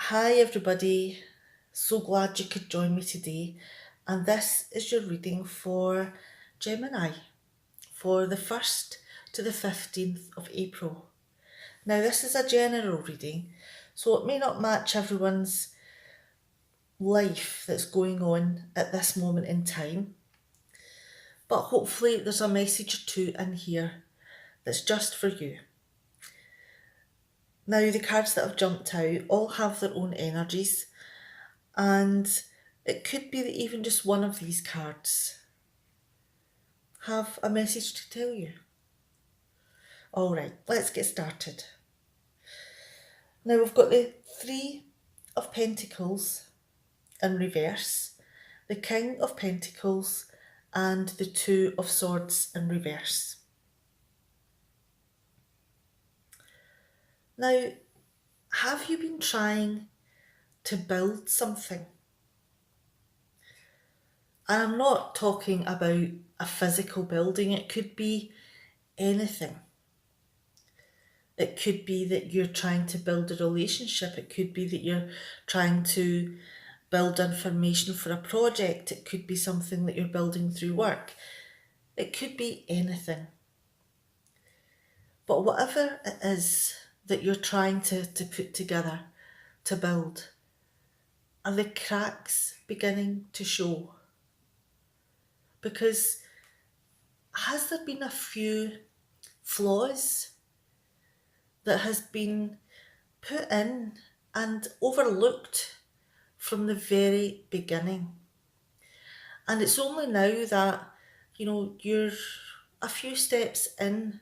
Hi everybody, so glad you could join me today, and this is your reading for Gemini for the 1st to the 15th of April. Now, this is a general reading, so it may not match everyone's life that's going on at this moment in time, but hopefully there's a message or two in here that's just for you. Now, the cards that have jumped out all have their own energies, and it could be that even just one of these cards have a message to tell you. All right, let's get started. Now we've got the Three of Pentacles in reverse, the King of Pentacles, and the Two of Swords in reverse. Now, have you been trying to build something? And I'm not talking about a physical building, it could be anything. It could be that you're trying to build a relationship. It could be that you're trying to build information for a project. It could be something that you're building through work. It could be anything. But whatever it is that you're trying to put together, to build, are the cracks beginning to show? Because has there been a few flaws that has been put in and overlooked from the very beginning? And it's only now that, you're a few steps in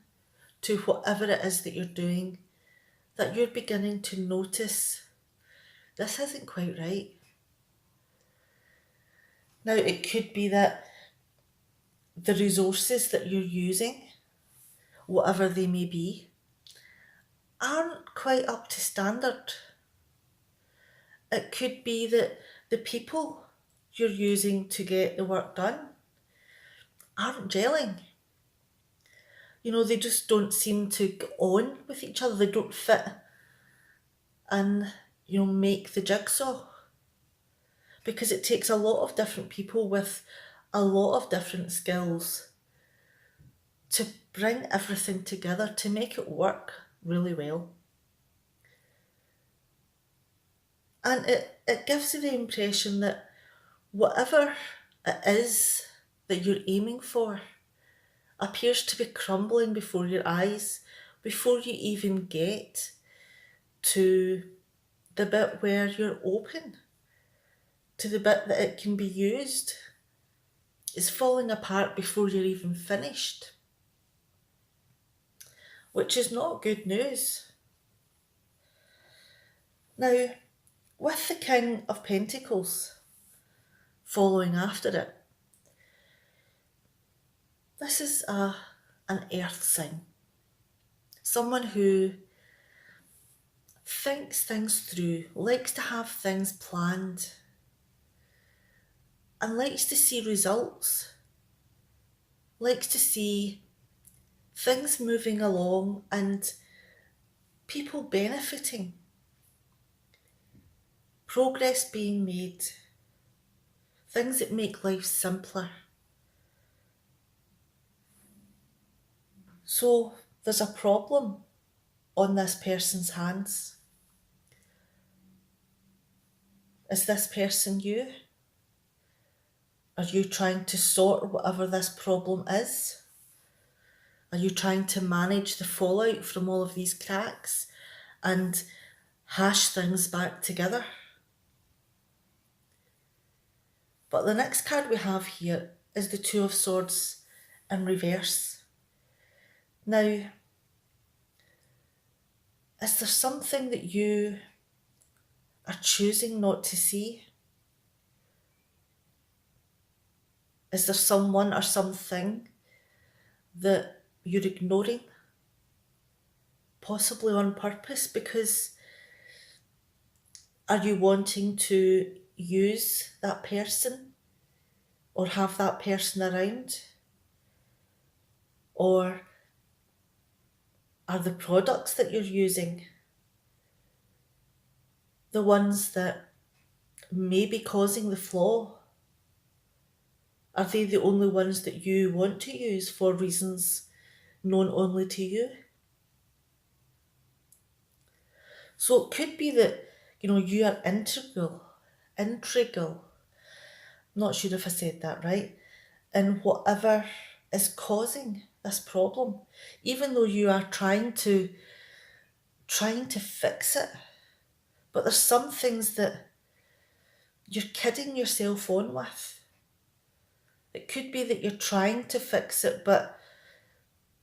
to whatever it is that you're doing that you're beginning to notice this isn't quite right. Now, it could be that the resources that you're using, whatever they may be, aren't quite up to standard. It could be that the people you're using to get the work done aren't gelling. They just don't seem to get on with each other. They don't fit and, make the jigsaw. Because it takes a lot of different people with a lot of different skills to bring everything together to make it work really well. And it gives you the impression that whatever it is that you're aiming for appears to be crumbling before your eyes before you even get to the bit where you're open, to the bit that it can be used. It's falling apart before you're even finished, which is not good news. Now, with the King of Pentacles following after it, this is an earth sign. Someone who thinks things through, likes to have things planned, and likes to see results, likes to see things moving along and people benefiting, progress being made, things that make life simpler. So there's a problem on this person's hands. Is this person you? Are you trying to sort whatever this problem is? Are you trying to manage the fallout from all of these cracks and hash things back together? But the next card we have here is the Two of Swords in reverse. Now, is there something that you are choosing not to see? Is there someone or something that you're ignoring? Possibly on purpose, because are you wanting to use that person or have that person around? Or are the products that you're using the ones that may be causing the flaw? Are they the only ones that you want to use for reasons known only to you? So it could be that, you are integral, not sure if I said that right, in whatever is causing this problem, even though you are trying to fix it. But there's some things that you're kidding yourself on with. It could be that you're trying to fix it, but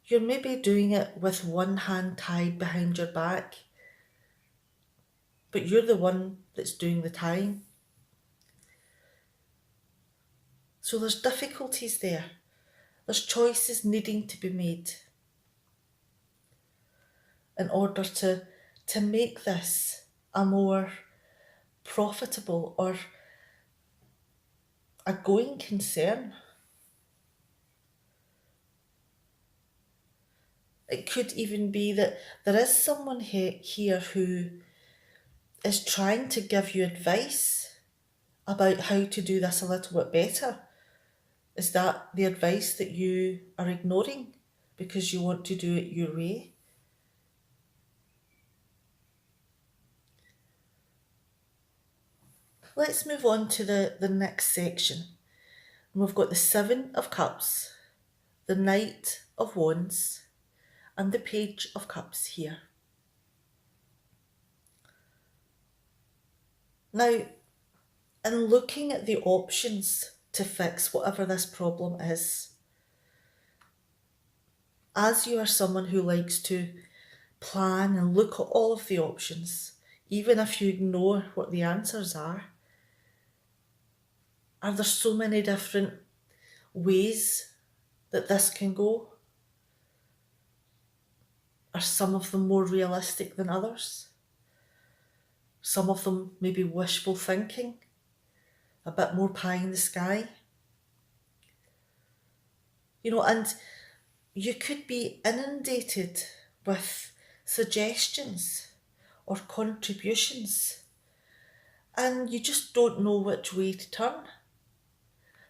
you're maybe doing it with one hand tied behind your back, but you're the one that's doing the tying. So there's difficulties there. There's choices needing to be made in order to make this a more profitable or a going concern. It could even be that there is someone here who is trying to give you advice about how to do this a little bit better. Is that the advice that you are ignoring because you want to do it your way? Let's move on to the next section. We've got the Seven of Cups, the Knight of Wands, and the Page of Cups here. Now, in looking at the options to fix whatever this problem is, as you are someone who likes to plan and look at all of the options, even if you ignore what the answers are there so many different ways that this can go? Are some of them more realistic than others? Some of them maybe wishful thinking, a bit more pie in the sky. And you could be inundated with suggestions or contributions, and you just don't know which way to turn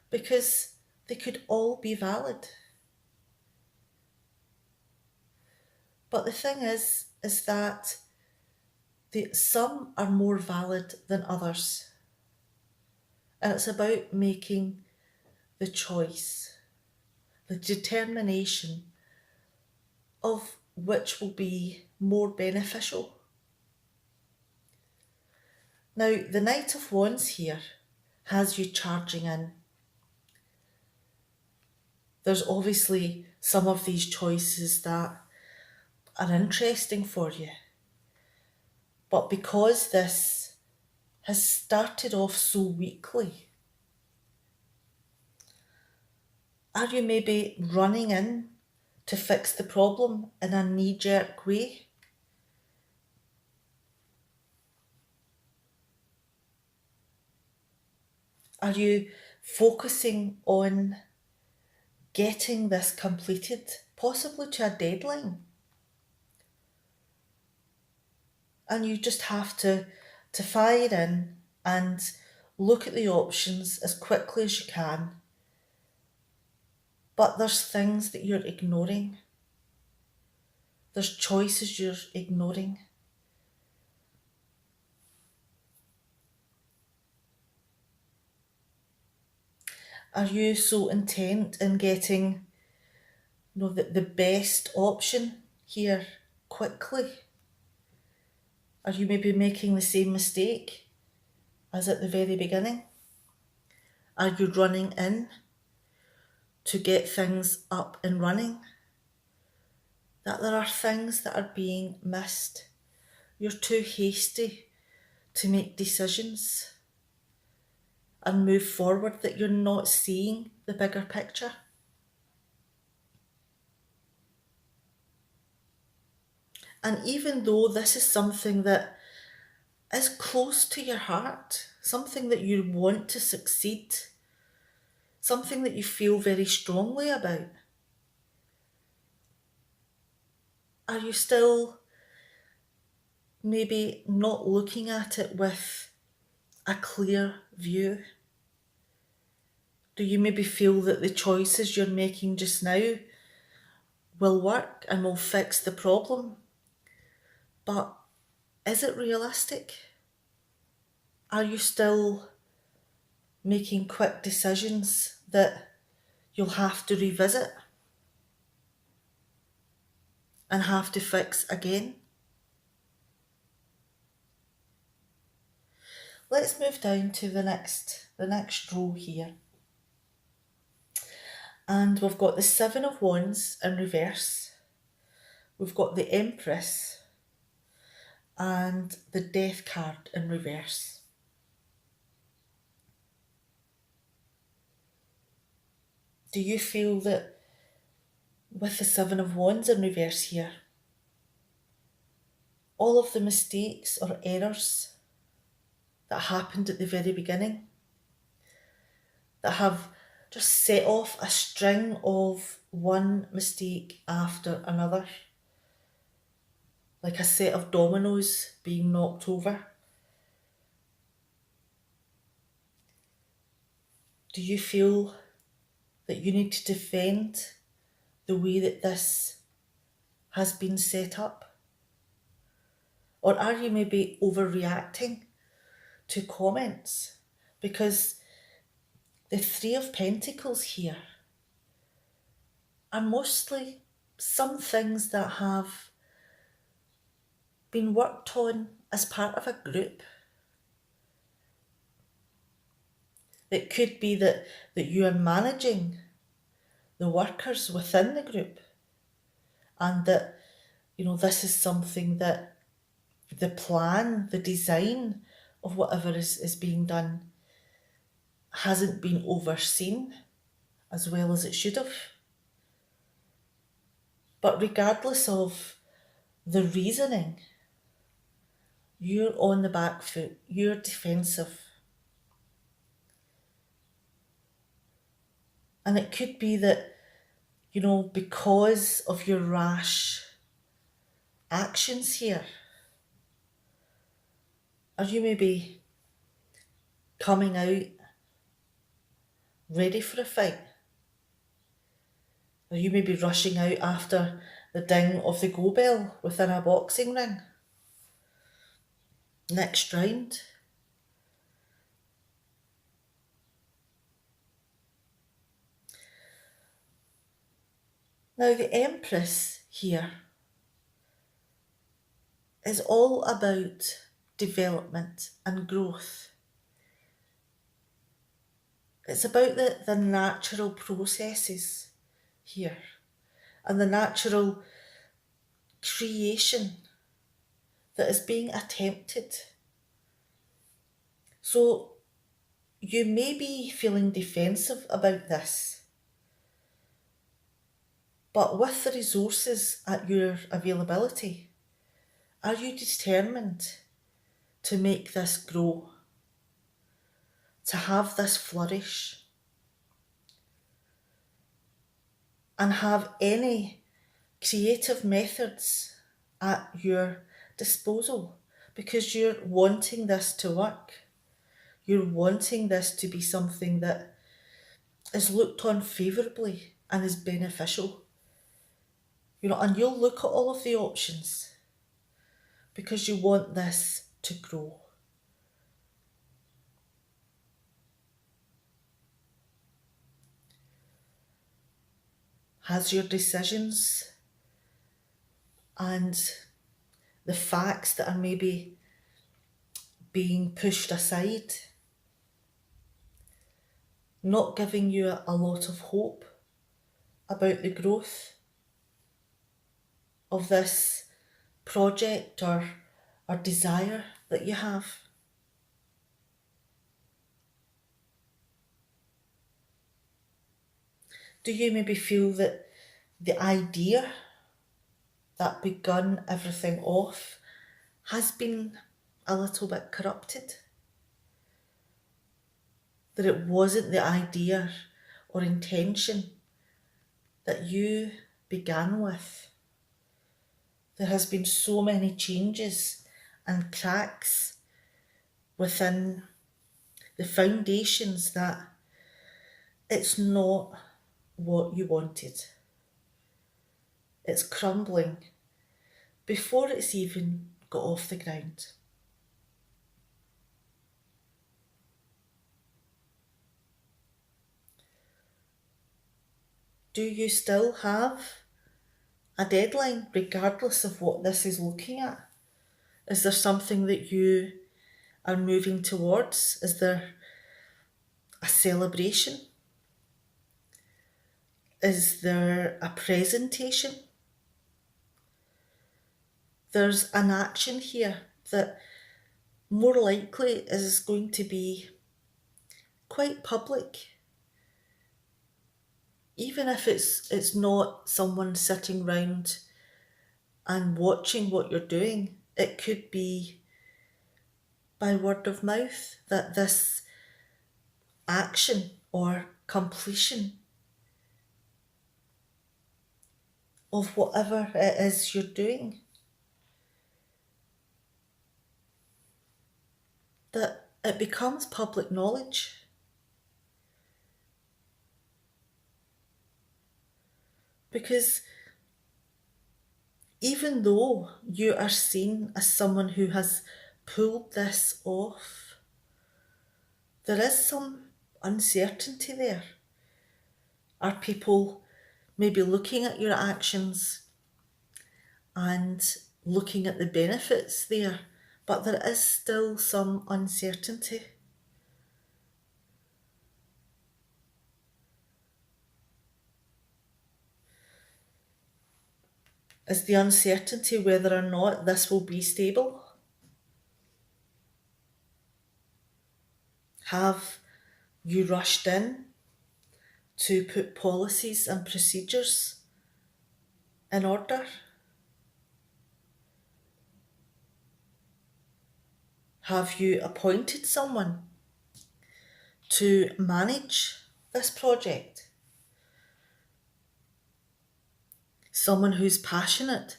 because they could all be valid. But the thing is that some are more valid than others. And it's about making the choice, the determination of which will be more beneficial. Now, the Knight of Wands here has you charging in. There's obviously some of these choices that are interesting for you. But because this has started off so weakly, are you maybe running in to fix the problem in a knee-jerk way? Are you focusing on getting this completed, possibly to a deadline? And you just have to fire in and look at the options as quickly as you can. But there's things that you're ignoring. There's choices you're ignoring. Are you so intent in getting the best option here quickly? Are you maybe making the same mistake as at the very beginning? Are you running in to get things up and running? That there are things that are being missed. You're too hasty to make decisions and move forward, that you're not seeing the bigger picture. And even though this is something that is close to your heart, something that you want to succeed, something that you feel very strongly about, are you still maybe not looking at it with a clear view? Do you maybe feel that the choices you're making just now will work and will fix the problem? But is it realistic? Are you still making quick decisions that you'll have to revisit and have to fix again? Let's move down to the next row here. And we've got the Seven of Wands in reverse. We've got the Empress and the Death card in reverse. Do you feel that with the Seven of Wands in reverse here, all of the mistakes or errors that happened at the very beginning, that have just set off a string of one mistake after another, like a set of dominoes being knocked over? Do you feel that you need to defend the way that this has been set up? Or are you maybe overreacting to comments? Because the Three of Pentacles here are mostly some things that have been worked on as part of a group. It could be that you are managing the workers within the group, and that, this is something that the plan, the design of whatever is being done hasn't been overseen as well as it should have. But regardless of the reasoning, you're on the back foot, you're defensive. And it could be that, because of your rash actions here, are you maybe coming out ready for a fight? Are you maybe rushing out after the ding of the go bell within a boxing ring? Next round. Now the Empress here is all about development and growth. It's about the natural processes here and the natural creation that is being attempted. So you may be feeling defensive about this, but with the resources at your availability, are you determined to make this grow, to have this flourish, and have any creative methods at your disposal? Because you're wanting this to work. You're wanting this to be something that is looked on favourably and is beneficial. And you'll look at all of the options because you want this to grow. Has your decisions and the facts that are maybe being pushed aside not giving you a lot of hope about the growth of this project or desire that you have? Do you maybe feel that the idea that begun everything off has been a little bit corrupted? That it wasn't the idea or intention that you began with? There has been so many changes and cracks within the foundations that it's not what you wanted. It's crumbling before it's even got off the ground. Do you still have a deadline regardless of what this is looking at? Is there something that you are moving towards? Is there a celebration? Is there a presentation? There's an action here that more likely is going to be quite public. Even if it's not someone sitting round and watching what you're doing, it could be by word of mouth that this action or completion of whatever it is you're doing, that it becomes public knowledge. Because even though you are seen as someone who has pulled this off, there is some uncertainty there. Are people maybe looking at your actions and looking at the benefits there, but there is still some uncertainty? Is the uncertainty whether or not this will be stable? Have you rushed in to put policies and procedures in order? Have you appointed someone to manage this project? Someone who's passionate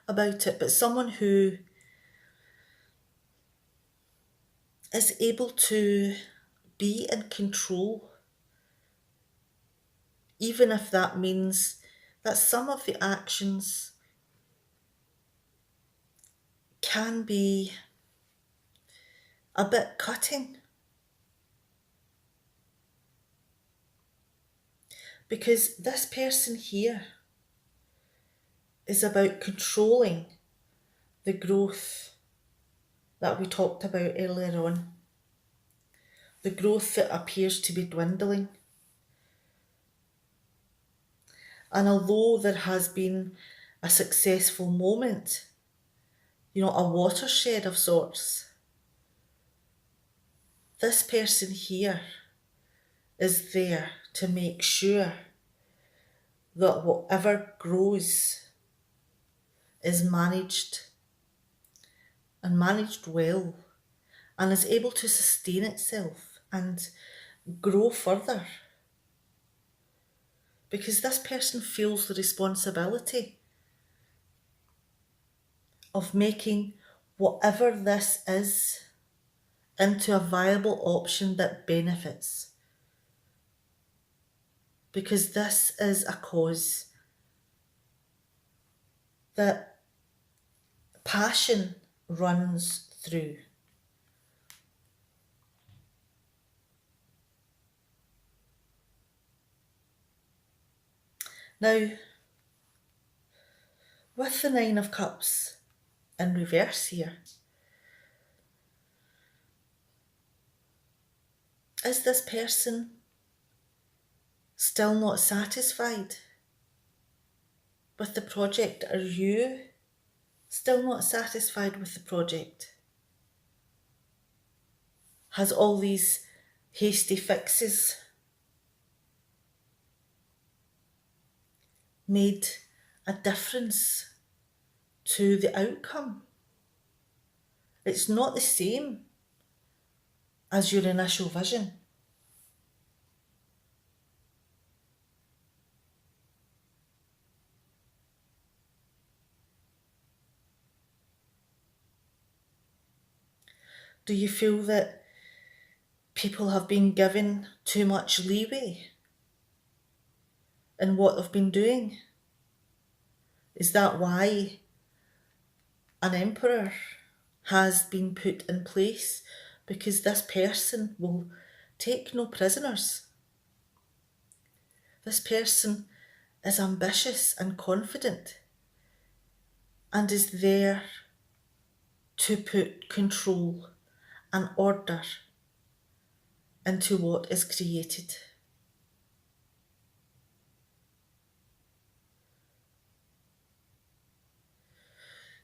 about it, but someone who is able to be in control, even if that means that some of the actions can be a bit cutting. Because this person here is about controlling the growth that we talked about earlier on. The growth that appears to be dwindling. And although there has been a successful moment, a watershed of sorts, this person here is there to make sure that whatever grows is managed and managed well and is able to sustain itself and grow further. Because this person feels the responsibility of making whatever this is into a viable option that benefits. Because this is a cause that passion runs through. Now, with the Nine of Cups in reverse here, is this person still not satisfied with the project? Are you still not satisfied with the project? Has all these hasty fixes made a difference to the outcome? It's not the same as your initial vision. Do you feel that people have been given too much leeway in what they've been doing? Is that why an emperor has been put in place? Because this person will take no prisoners. This person is ambitious and confident and is there to put control and order into what is created.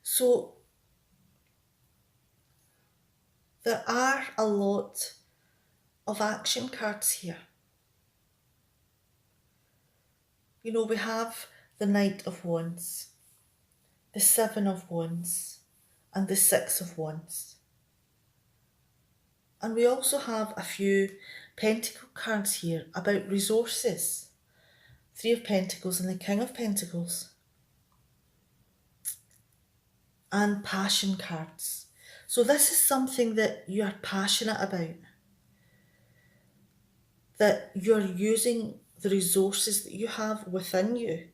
So there are a lot of action cards here. You know, we have the Knight of Wands, the Seven of Wands, and the Six of Wands. And we also have a few Pentacle cards here about resources. Three of Pentacles and the King of Pentacles. And passion cards. So this is something that you are passionate about. That you're using the resources that you have within you.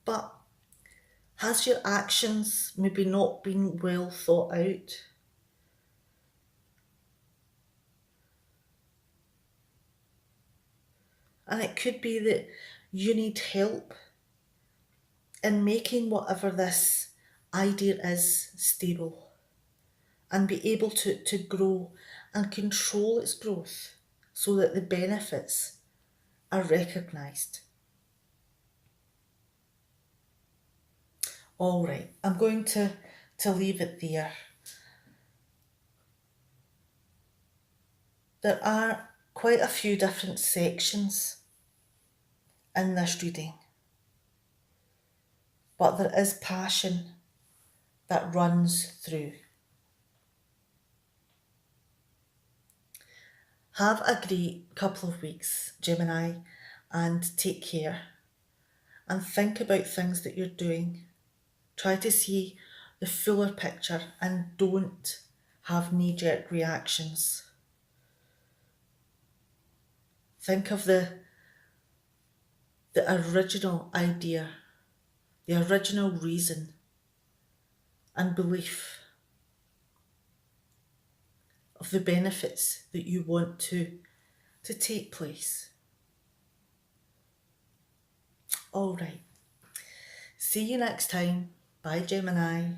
But has your actions maybe not been well thought out? And it could be that you need help in making whatever this idea is stable and be able to grow and control its growth so that the benefits are recognised. All right, I'm going to leave it there. There are quite a few different sections in this reading, but there is passion that runs through. Have a great couple of weeks, Gemini, and take care. And think about things that you're doing. Try to see the fuller picture and don't have knee-jerk reactions. Think of the original idea, the original reason and belief of the benefits that you want to take place. All right. See you next time. Bye, Gemini.